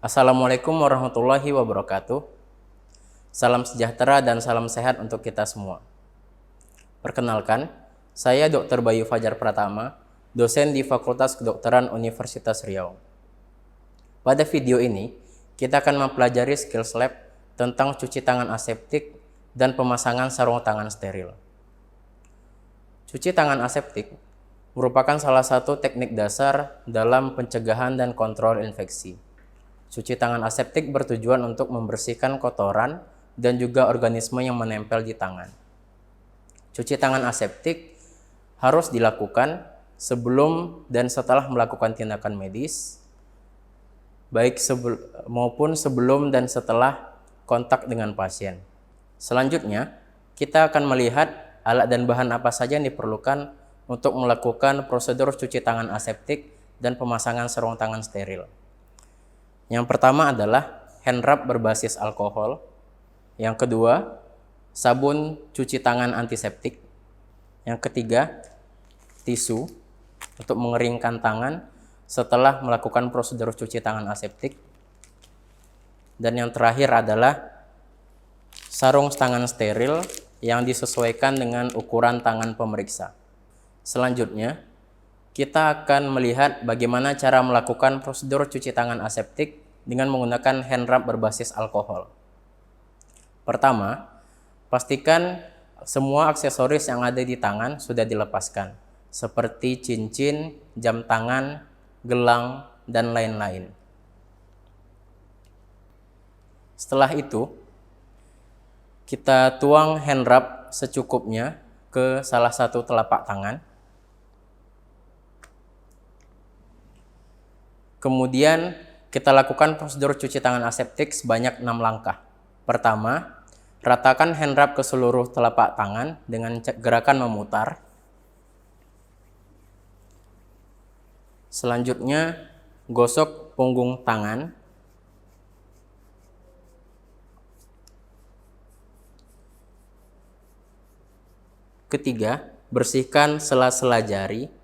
Assalamualaikum warahmatullahi wabarakatuh. Salam sejahtera dan salam sehat untuk kita semua. Perkenalkan, saya Dr. Bayu Fajar Pratama, dosen di Fakultas Kedokteran Universitas Riau. Pada video ini, kita akan mempelajari skills lab tentang cuci tangan aseptik dan pemasangan sarung tangan steril. Cuci tangan aseptik merupakan salah satu teknik dasar dalam pencegahan dan kontrol infeksi. Cuci tangan aseptik bertujuan untuk membersihkan kotoran dan juga organisme yang menempel di tangan. Cuci tangan aseptik harus dilakukan sebelum dan setelah melakukan tindakan medis, maupun sebelum dan setelah kontak dengan pasien. Selanjutnya, kita akan melihat alat dan bahan apa saja yang diperlukan untuk melakukan prosedur cuci tangan aseptik dan pemasangan sarung tangan steril. Yang pertama adalah hand rub berbasis alkohol. Yang kedua, sabun cuci tangan antiseptik. Yang ketiga, tisu untuk mengeringkan tangan setelah melakukan prosedur cuci tangan aseptik. Dan yang terakhir adalah sarung tangan steril yang disesuaikan dengan ukuran tangan pemeriksa. Selanjutnya, kita akan melihat bagaimana cara melakukan prosedur cuci tangan aseptik dengan menggunakan hand rub berbasis alkohol. Pertama, pastikan semua aksesoris yang ada di tangan sudah dilepaskan, seperti cincin, jam tangan, gelang, dan lain-lain. Setelah itu, kita tuang hand rub secukupnya ke salah satu telapak tangan. Kemudian, kita lakukan prosedur cuci tangan aseptik sebanyak 6 langkah. Pertama, ratakan hand rub ke seluruh telapak tangan dengan gerakan memutar. Selanjutnya, gosok punggung tangan. Ketiga, bersihkan sela-sela jari.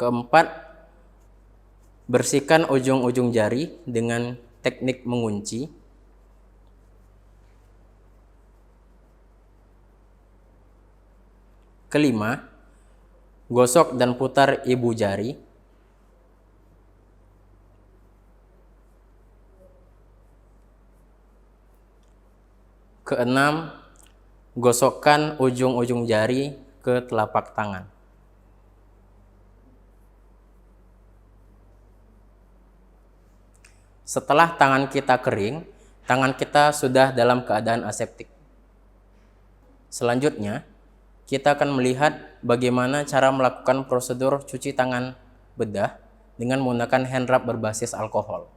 Keempat, bersihkan ujung-ujung jari dengan teknik mengunci. Kelima, gosok dan putar ibu jari. Keenam, gosokkan ujung-ujung jari ke telapak tangan. Setelah tangan kita kering, tangan kita sudah dalam keadaan aseptik. Selanjutnya, kita akan melihat bagaimana cara melakukan prosedur cuci tangan bedah dengan menggunakan hand rub berbasis alkohol.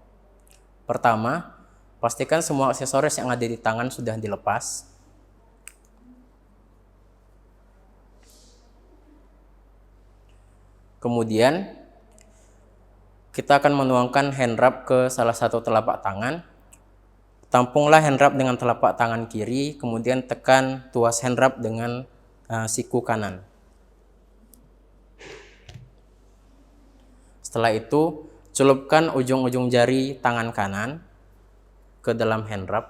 Pertama, pastikan semua aksesoris yang ada di tangan sudah dilepas. Kemudian, kita akan menuangkan hand rub ke salah satu telapak tangan. Tampunglah hand rub dengan telapak tangan kiri, kemudian tekan tuas hand rub dengan siku kanan. Setelah itu, celupkan ujung-ujung jari tangan kanan ke dalam hand rub.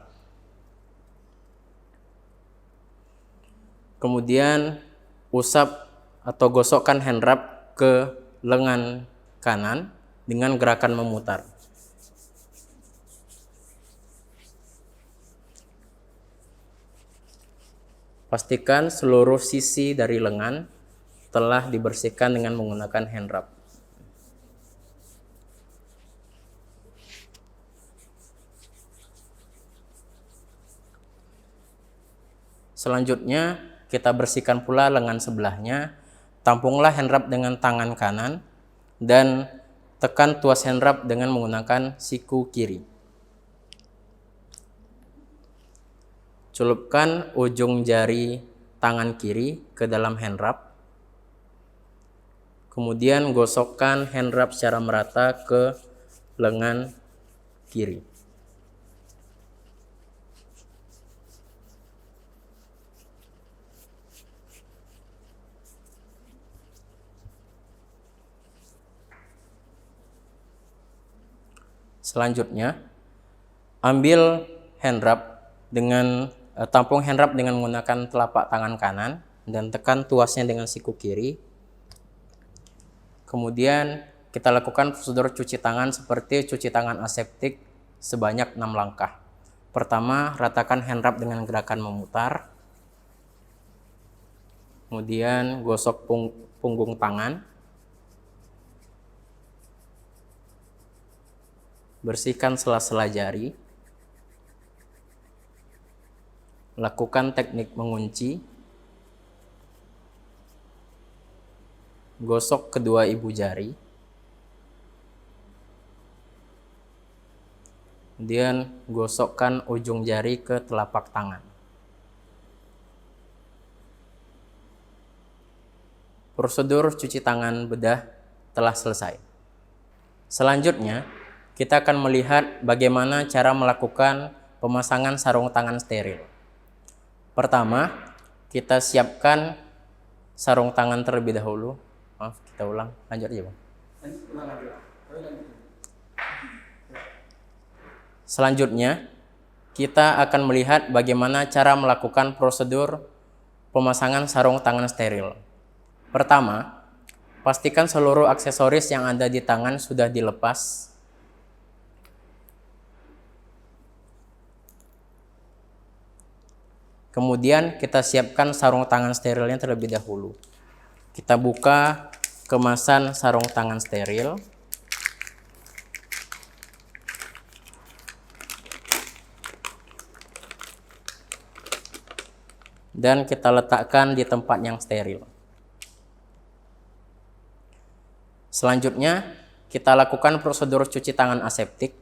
Kemudian, usap atau gosokkan hand rub ke lengan kanan dengan gerakan memutar. Pastikan seluruh sisi dari lengan telah dibersihkan dengan menggunakan hand rub. Selanjutnya, kita bersihkan pula lengan sebelahnya. Tampunglah hand rub dengan tangan kanan dan tekan tuas hand rub dengan menggunakan siku kiri. Celupkan ujung jari tangan kiri ke dalam hand rub. Kemudian gosokkan hand rub secara merata ke lengan kiri. Selanjutnya, ambil tampung hand wrap dengan menggunakan telapak tangan kanan dan tekan tuasnya dengan siku kiri. Kemudian kita lakukan prosedur cuci tangan seperti cuci tangan aseptik sebanyak 6 langkah. Pertama, ratakan hand wrap dengan gerakan memutar. Kemudian gosok punggung tangan. Bersihkan sela-sela jari. Lakukan teknik mengunci. Gosok kedua ibu jari. Kemudian gosokkan ujung jari ke telapak tangan. Prosedur cuci tangan bedah telah selesai. Selanjutnya, kita akan melihat bagaimana cara melakukan pemasangan sarung tangan steril. Pertama, kita siapkan sarung tangan terlebih dahulu. Maaf, kita ulang. Lanjut aja, Bang. Selanjutnya, kita akan melihat bagaimana cara melakukan prosedur pemasangan sarung tangan steril. Pertama, pastikan seluruh aksesoris yang ada di tangan sudah dilepas. Kemudian kita siapkan sarung tangan sterilnya terlebih dahulu. Kita buka kemasan sarung tangan steril. Dan kita letakkan di tempat yang steril. Selanjutnya, kita lakukan prosedur cuci tangan aseptik.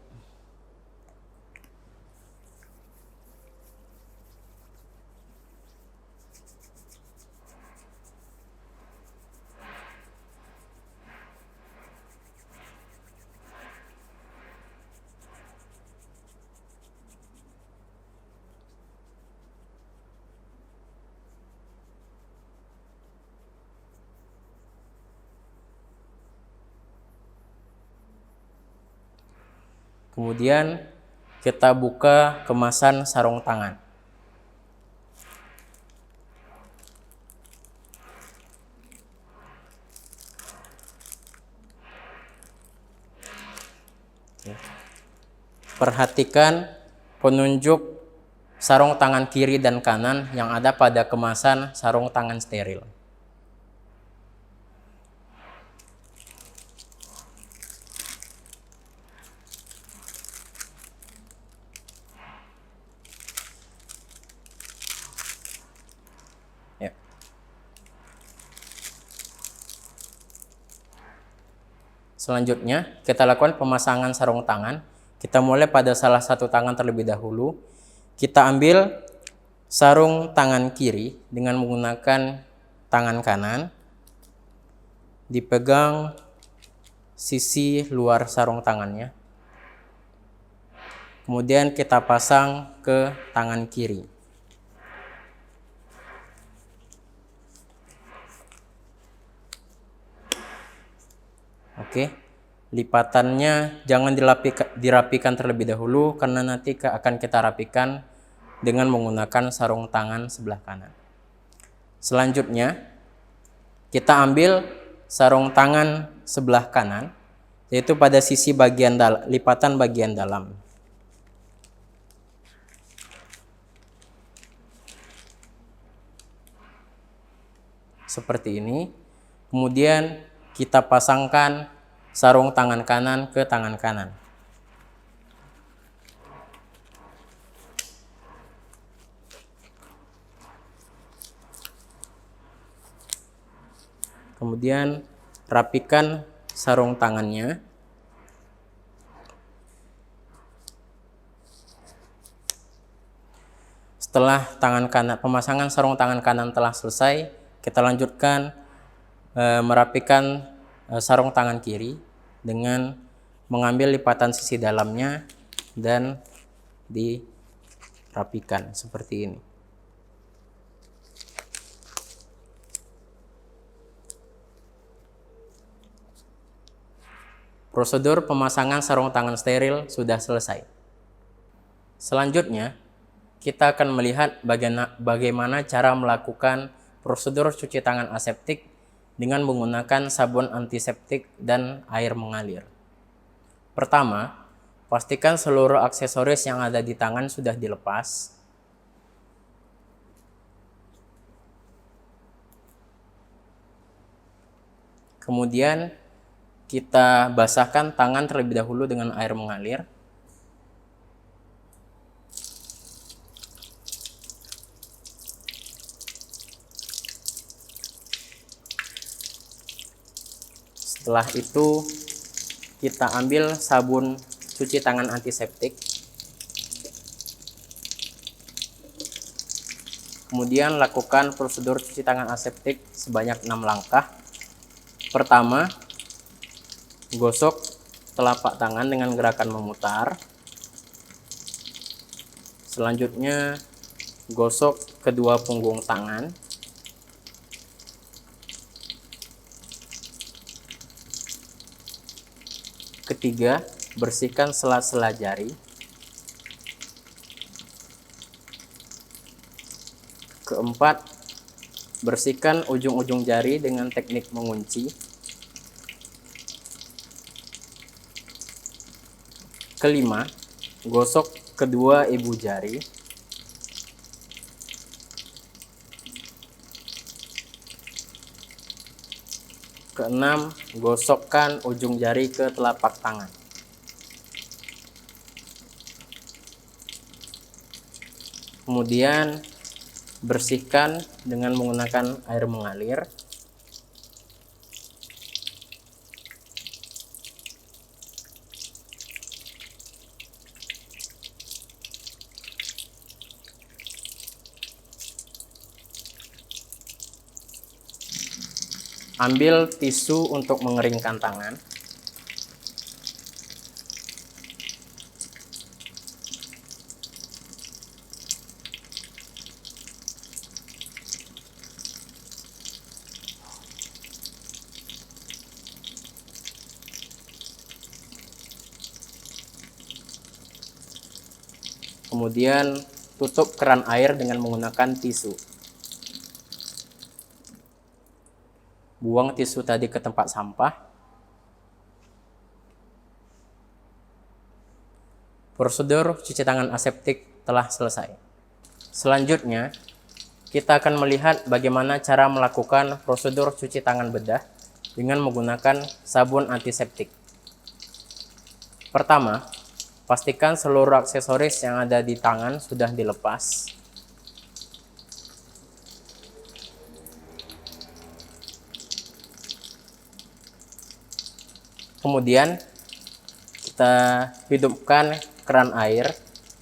Kemudian kita buka kemasan sarung tangan. Perhatikan penunjuk sarung tangan kiri dan kanan yang ada pada kemasan sarung tangan steril. Ya. Selanjutnya, kita lakukan pemasangan sarung tangan. Kita mulai pada salah satu tangan terlebih dahulu. Kita ambil sarung tangan kiri dengan menggunakan tangan kanan. Dipegang sisi luar sarung tangannya. Kemudian kita pasang ke tangan kiri. Oke. Lipatannya jangan dirapikan terlebih dahulu karena nanti akan kita rapikan dengan menggunakan sarung tangan sebelah kanan. Selanjutnya, kita ambil sarung tangan sebelah kanan, yaitu pada sisi lipatan bagian dalam. Seperti ini. Kemudian kita pasangkan sarung tangan kanan ke tangan kanan. Kemudian rapikan sarung tangannya. Setelah pemasangan sarung tangan kanan telah selesai, kita lanjutkan merapikan sarung tangan kiri dengan mengambil lipatan sisi dalamnya dan dirapikan seperti ini. Prosedur pemasangan sarung tangan steril sudah selesai. Selanjutnya, kita akan melihat bagaimana cara melakukan prosedur cuci tangan aseptik dengan menggunakan sabun antiseptik dan air mengalir. Pertama, pastikan seluruh aksesoris yang ada di tangan sudah dilepas. Kemudian, kita basahkan tangan terlebih dahulu dengan air mengalir. Setelah itu, kita ambil sabun cuci tangan antiseptik. Kemudian lakukan prosedur cuci tangan aseptik sebanyak 6 langkah. Pertama, gosok telapak tangan dengan gerakan memutar. Selanjutnya, gosok kedua punggung tangan. Ketiga, bersihkan sela-sela jari. Keempat, bersihkan ujung-ujung jari dengan teknik mengunci. Kelima, gosok kedua ibu jari. Keenam, gosokkan ujung jari ke telapak tangan. Kemudian, bersihkan dengan menggunakan air mengalir. Ambil tisu untuk mengeringkan tangan. Kemudian tutup keran air dengan menggunakan tisu. Buang tisu tadi ke tempat sampah. Prosedur cuci tangan aseptik telah selesai. Selanjutnya, kita akan melihat bagaimana cara melakukan prosedur cuci tangan bedah dengan menggunakan sabun antiseptik. Pertama, pastikan seluruh aksesoris yang ada di tangan sudah dilepas. Kemudian, kita hidupkan keran air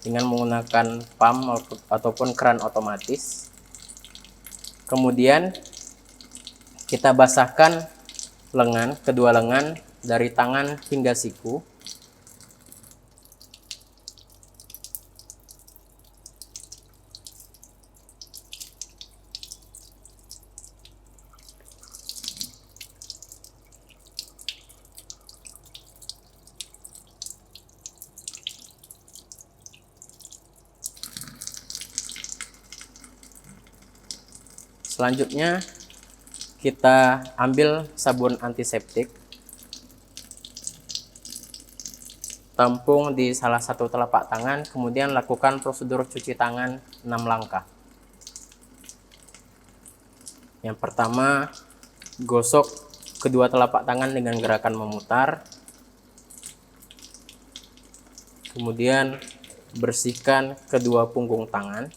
dengan menggunakan pump ataupun keran otomatis. Kemudian, kita basahkan kedua lengan dari tangan hingga siku. Selanjutnya, kita ambil sabun antiseptik, tampung di salah satu telapak tangan, kemudian lakukan prosedur cuci tangan 6 langkah. Yang pertama, gosok kedua telapak tangan dengan gerakan memutar. Kemudian, bersihkan kedua punggung tangan.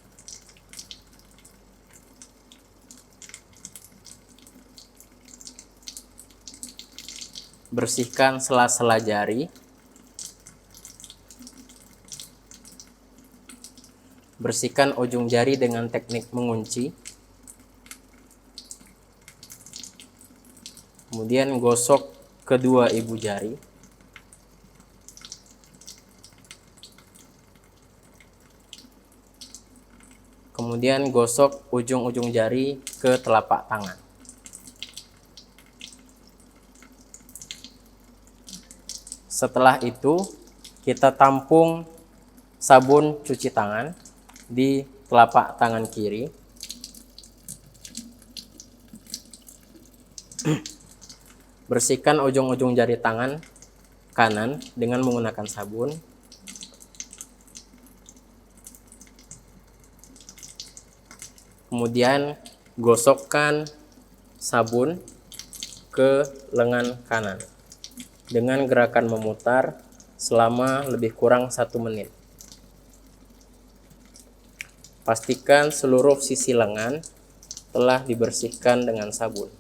Bersihkan sela-sela jari. Bersihkan ujung jari dengan teknik mengunci. Kemudian gosok kedua ibu jari. Kemudian gosok ujung-ujung jari ke telapak tangan. Setelah itu kita tampung sabun cuci tangan di telapak tangan kiri. Bersihkan ujung-ujung jari tangan kanan dengan menggunakan sabun. Kemudian gosokkan sabun ke lengan kanan dengan gerakan memutar selama lebih kurang 1 menit. Pastikan seluruh sisi lengan telah dibersihkan dengan sabun.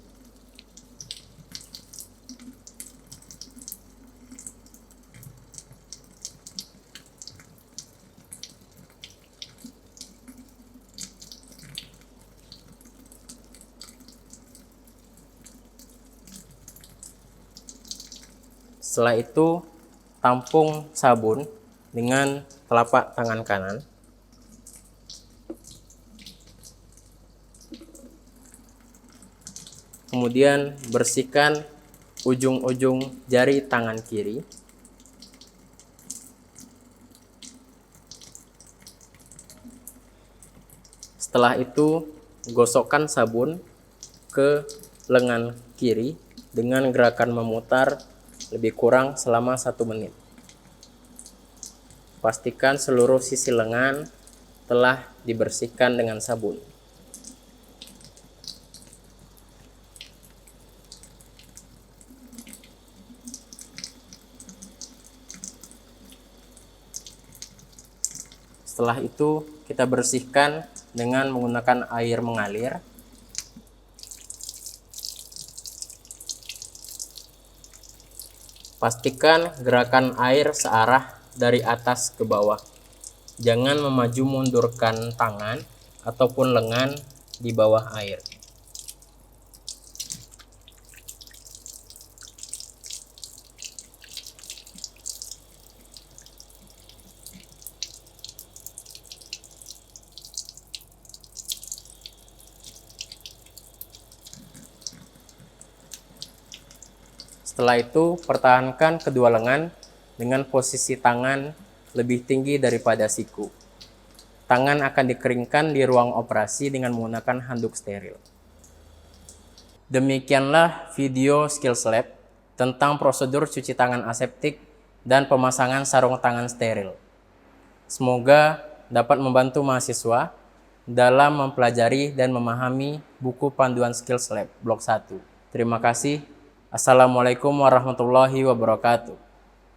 Setelah itu, tampung sabun dengan telapak tangan kanan. Kemudian bersihkan ujung-ujung jari tangan kiri. Setelah itu, gosokkan sabun ke lengan kiri dengan gerakan memutar lebih kurang selama 1 menit. Pastikan seluruh sisi lengan telah dibersihkan dengan sabun. Setelah itu kita bersihkan dengan menggunakan air mengalir. Pastikan gerakan air searah dari atas ke bawah. Jangan memaju mundurkan tangan ataupun lengan di bawah air. Setelah itu, pertahankan kedua lengan dengan posisi tangan lebih tinggi daripada siku. Tangan akan dikeringkan di ruang operasi dengan menggunakan handuk steril. Demikianlah video Skills Lab tentang prosedur cuci tangan aseptik dan pemasangan sarung tangan steril. Semoga dapat membantu mahasiswa dalam mempelajari dan memahami buku panduan Skills Lab Blok 1. Terima kasih. Assalamualaikum warahmatullahi wabarakatuh.